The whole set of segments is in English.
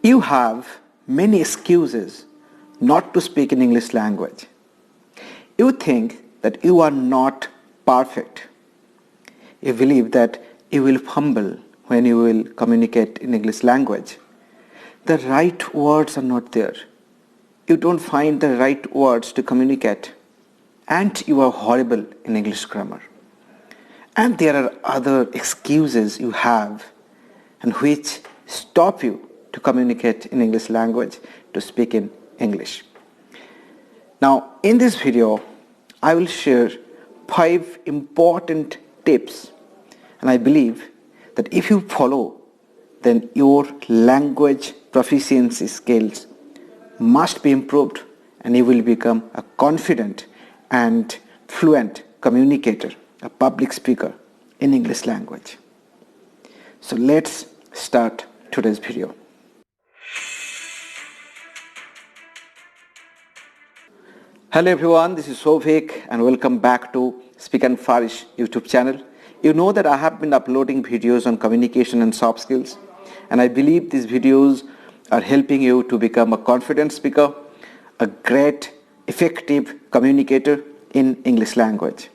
You have many excuses not to speak in English language. You think that you are not perfect. You believe that you will fumble when you will communicate in English language. The right words are not there. You don't find the right words to communicate. And you are horrible in English grammar. And there are other excuses you have and which stop you to communicate in English language, to speak in English. Now, in this video, I will share 5 important tips, and I believe that if you follow, then your language proficiency skills must be improved and you will become a confident and fluent communicator, a public speaker in English language. So let's start today's video. Hello everyone, this is Sovik and welcome back to Speak and Flourish YouTube channel. You know that I have been uploading videos on communication and soft skills, and I believe these videos are helping you to become a confident speaker, a great effective communicator in English language.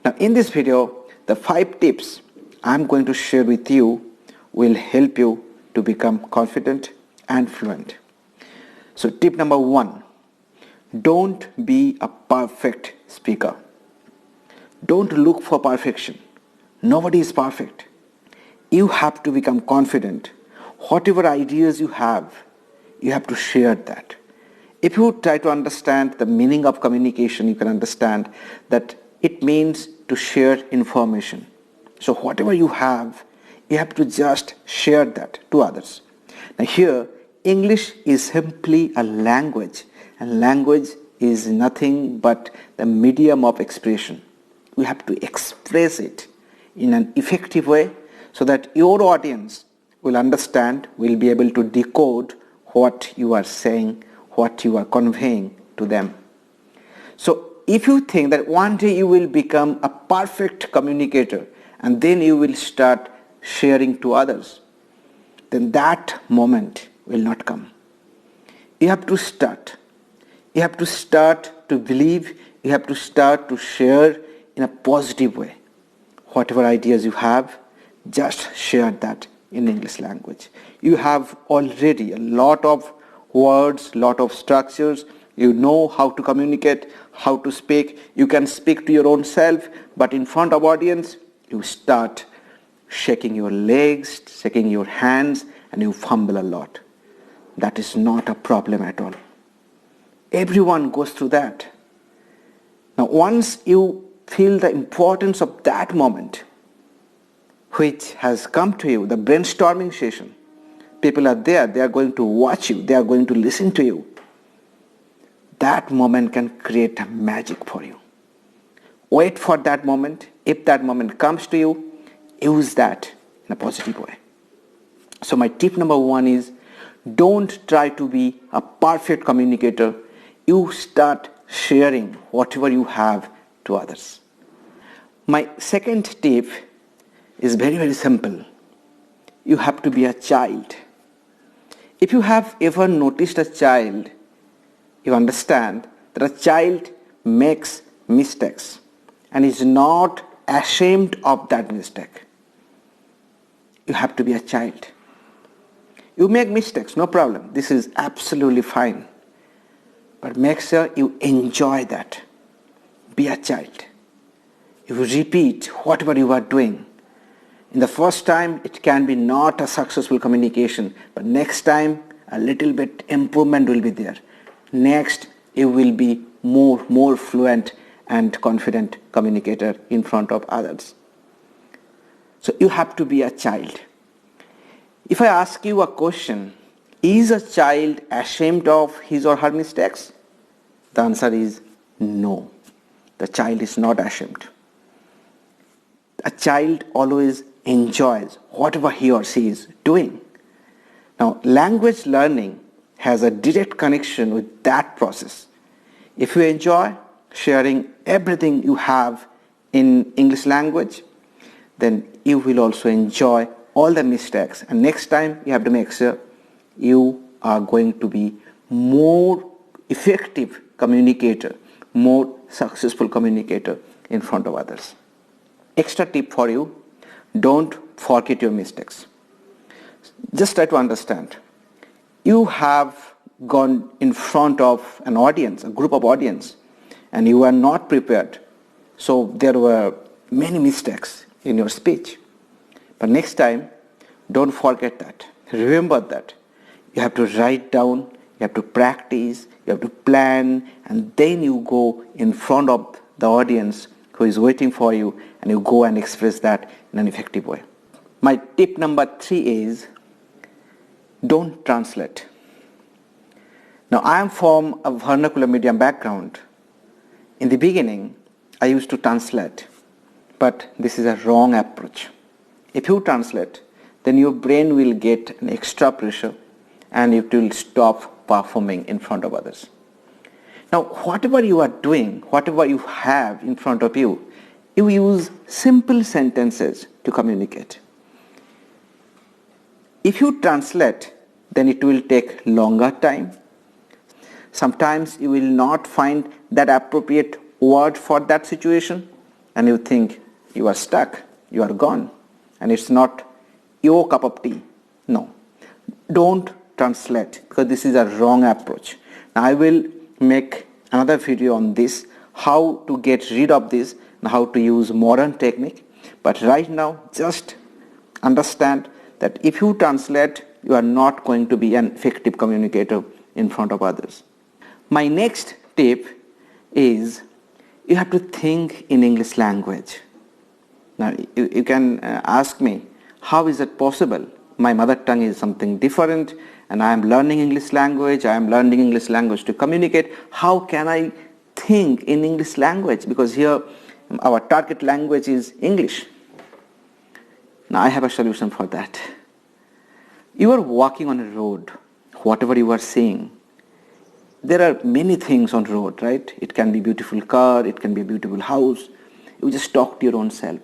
Now in this video, the 5 tips I'm going to share with you will help you to become confident and fluent. So tip number 1. Don't be a perfect speaker. Don't look for perfection. Nobody is perfect. You have to become confident. Whatever ideas you have to share that. If you try to understand the meaning of communication, you can understand that it means to share information. So whatever you have to just share that to others. Now here, English is simply a language, and language is nothing but the medium of expression. We have to express it in an effective way so that your audience will understand, will be able to decode what you are saying, what you are conveying to them. So if you think that one day you will become a perfect communicator and then you will start sharing to others, then that moment will not come. You have to start. You have to start to believe, you have to start to share in a positive way. Whatever ideas you have, just share that in English language. You have already a lot of words, lot of structures. You know how to communicate, how to speak. You can speak to your own self, but in front of audience, you start shaking your legs, shaking your hands, and you fumble a lot. That is not a problem at all. Everyone goes through that. Now once you feel the importance of that moment, which has come to you, the brainstorming session, people are there, they are going to watch you, they are going to listen to you. That moment can create a magic for you. Wait for that moment. If that moment comes to you, use that in a positive way. So my tip number 1 is, don't try to be a perfect communicator. You start sharing whatever you have to others. My second tip is very, very simple. You have to be a child. If you have ever noticed a child, you understand that a child makes mistakes and is not ashamed of that mistake. You have to be a child. You make mistakes, no problem. This is absolutely fine. But make sure you enjoy that. Be a child. You repeat whatever you are doing. In the first time, it can be not a successful communication, but next time, a little bit improvement will be there. Next, you will be more fluent and confident communicator in front of others. So you have to be a child. If I ask you a question, is a child ashamed of his or her mistakes? The answer is no. The child is not ashamed. A child always enjoys whatever he or she is doing. Now, language learning has a direct connection with that process. If you enjoy sharing everything you have in English language, then you will also enjoy all the mistakes, and next time you have to make sure you are going to be more effective communicator, more successful communicator in front of others. Extra tip for you, don't forget your mistakes. Just try to understand. You have gone in front of an audience, a group of audience, and you are not prepared. So there were many mistakes in your speech. But next time, don't forget that. Remember that. You have to write down, you have to practice, you have to plan, and then you go in front of the audience who is waiting for you, and you go and express that in an effective way. My tip number 3 is, don't translate. Now, I am from a vernacular medium background. In the beginning, I used to translate, but this is a wrong approach. If you translate, then your brain will get an extra pressure and it will stop performing in front of others. Now, whatever you are doing, whatever you have in front of you, you use simple sentences to communicate. If you translate, then it will take longer time. Sometimes you will not find that appropriate word for that situation, and you think you are stuck, you are gone, and it's not your cup of tea. No, don't translate, because this is a wrong approach. Now, I will make another video on this, how to get rid of this and how to use modern technique. But right now, just understand that if you translate, you are not going to be an effective communicator in front of others. My next tip is, you have to think in English language. Now, you can ask me, how is it possible? My mother tongue is something different, and I am learning English language. I am learning English language to communicate. How can I think in English language? Because here our target language is English. Now, I have a solution for that. You are walking on a road, whatever you are seeing. There are many things on road, right? It can be a beautiful car, it can be a beautiful house. You just talk to your own self.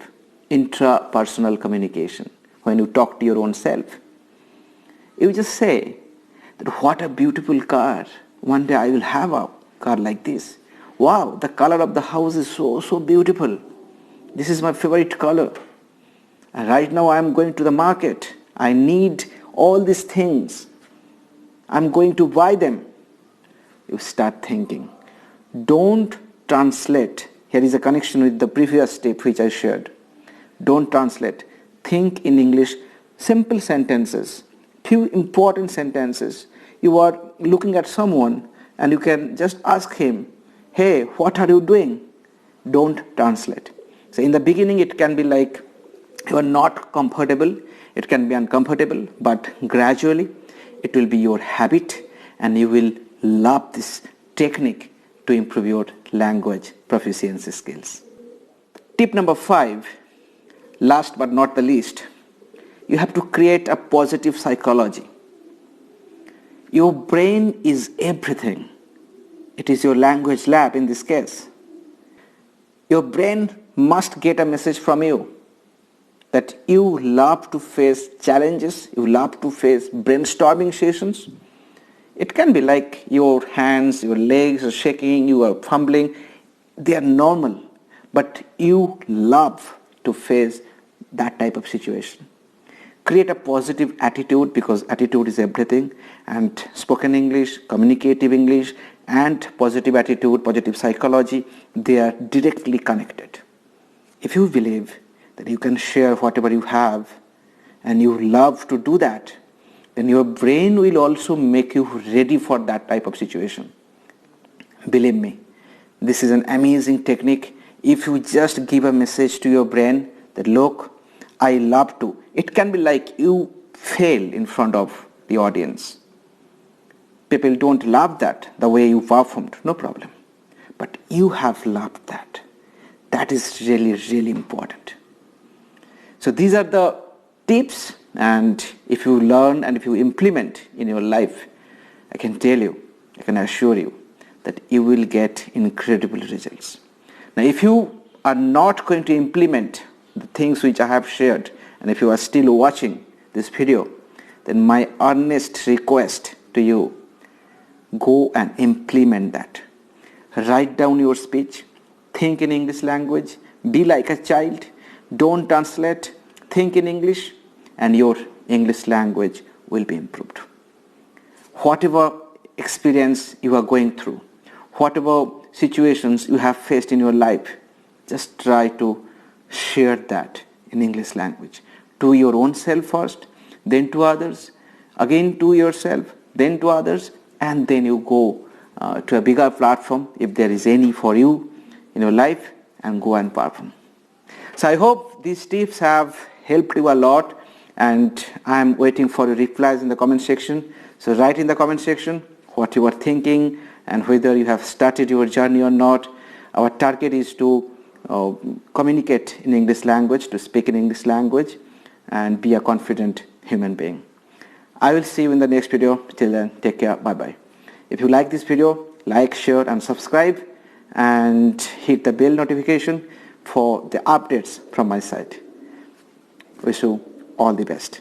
Intrapersonal communication. When you talk to your own self, you just say that what a beautiful car. One day I will have a car like this. Wow, the color of the house is so beautiful. This is my favorite color. And right now I am going to the market. I need all these things. I'm going to buy them. You start thinking. Don't translate. Here is a connection with the previous tip which I shared. Don't translate. Think in English. Simple sentences. Few important sentences. You are looking at someone and you can just ask him, hey, what are you doing? Don't translate. So in the beginning it can be like you are not comfortable. It can be uncomfortable, but gradually it will be your habit and you will love this technique to improve your language proficiency skills. Tip number 5, last but not the least, you have to create a positive psychology. Your brain is everything. It is your language lab in this case. Your brain must get a message from you that you love to face challenges, you love to face brainstorming sessions. It can be like your hands, your legs are shaking, you are fumbling. They are normal, but you love to face that type of situation. Create a positive attitude, because attitude is everything, and spoken English, communicative English, and positive attitude, positive psychology, they are directly connected. If you believe that you can share whatever you have and you love to do that, then your brain will also make you ready for that type of situation. Believe me, this is an amazing technique. If you just give a message to your brain that, look, I love to. It can be like you fail in front of the audience. People don't love that, the way you performed, no problem. But you have loved that. That is really, really important. So these are the tips, and if you learn and if you implement in your life, I can tell you, I can assure you that you will get incredible results. Now, if you are not going to implement the things which I have shared, and if you are still watching this video, then my earnest request to you, go and implement that. Write down your speech, think in English language, be like a child, don't translate, think in English, and your English language will be improved. Whatever experience you are going through, whatever situations you have faced in your life, just try to share that in English language. To your own self first, then to others, again to yourself, then to others, and then you go to a bigger platform if there is any for you in your life, and go and perform. So I hope these tips have helped you a lot, and I am waiting for your replies in the comment section. So write in the comment section what you are thinking and whether you have started your journey or not. Our target is to communicate in English language, to speak in English language, and be a confident human being. I will see you in the next video. Till then, take care. Bye bye. If you like this video, like, share and subscribe, and hit the bell notification for the updates from my side. Wish you all the best.